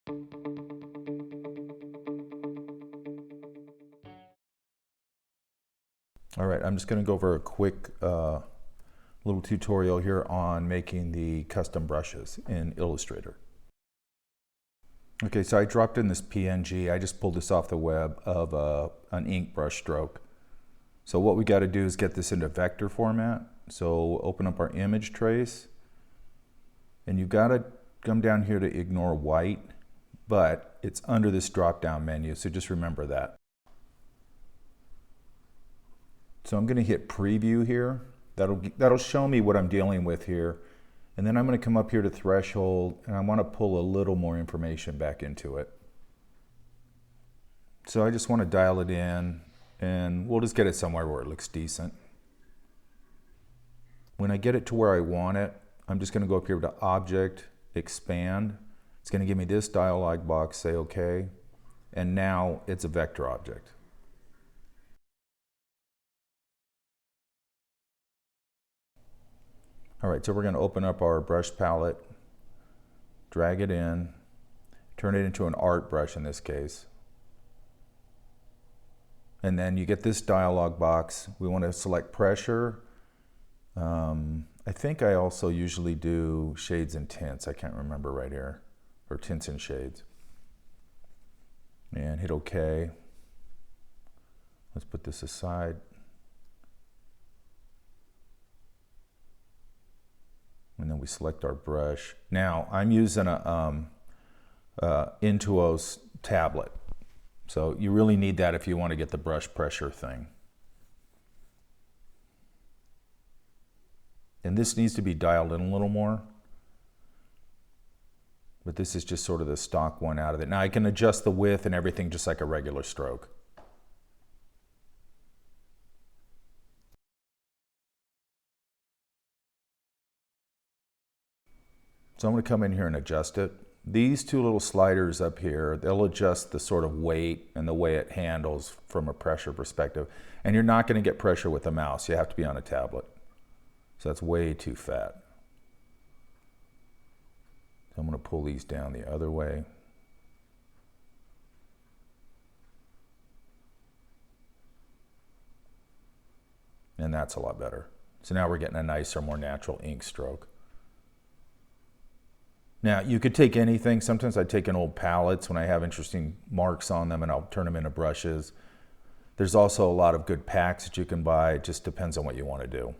All right, I'm just going to go over a quick little tutorial here on making the custom brushes in Illustrator. Okay, so I dropped in this PNG. I just pulled this off the web of an ink brush stroke. So what we got to do is get this into vector format. So open up our image trace, and you've got to come down here to ignore white, but it's under this drop-down menu, so just remember that. So I'm going to hit preview here. That'll show me what I'm dealing with here. And then I'm going to come up here to threshold, and I want to pull a little more information back into it. So I just want to dial it in, and we'll just get it somewhere where it looks decent. When I get it to where I want it, I'm just going to go up here to Object, Expand. It's going to give me this dialog box, say OK, and now it's a vector object. All right, so we're going to open up our brush palette, drag it in, turn it into an art brush in this case. And then you get this dialog box. We want to select pressure. I think I also usually do shades and tints. I can't remember right here, or tints and shades. And hit OK. Let's put this aside. And then we select our brush. Now I'm using a Intuos tablet. So you really need that if you want to get the brush pressure thing. And this needs to be dialed in a little more. But this is just sort of the stock one out of it. Now I can adjust the width and everything just like a regular stroke. So I'm going to come in here and adjust it. These two little sliders up here, they'll adjust the sort of weight and the way it handles from a pressure perspective. And you're not going to get pressure with a mouse. You have to be on a tablet. So that's way too fat. So I'm going to pull these down the other way. And that's a lot better. So now we're getting a nicer, more natural ink stroke. Now, you could take anything. Sometimes I take in old palettes when I have interesting marks on them, and I'll turn them into brushes. There's also a lot of good packs that you can buy. It just depends on what you want to do.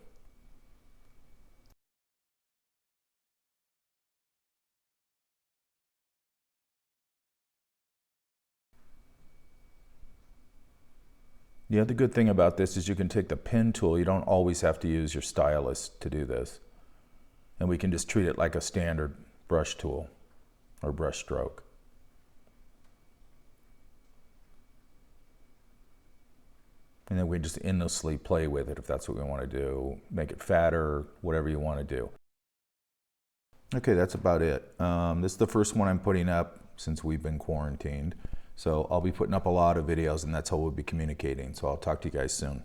The other good thing about this is you can take the pen tool. You don't always have to use your stylus to do this. And we can just treat it like a standard brush tool or brush stroke. And then we just endlessly play with it if that's what we want to do. Make it fatter, whatever you want to do. Okay, that's about it. This is the first one I'm putting up since we've been quarantined. So I'll be putting up a lot of videos, and that's how we'll be communicating. So I'll talk to you guys soon.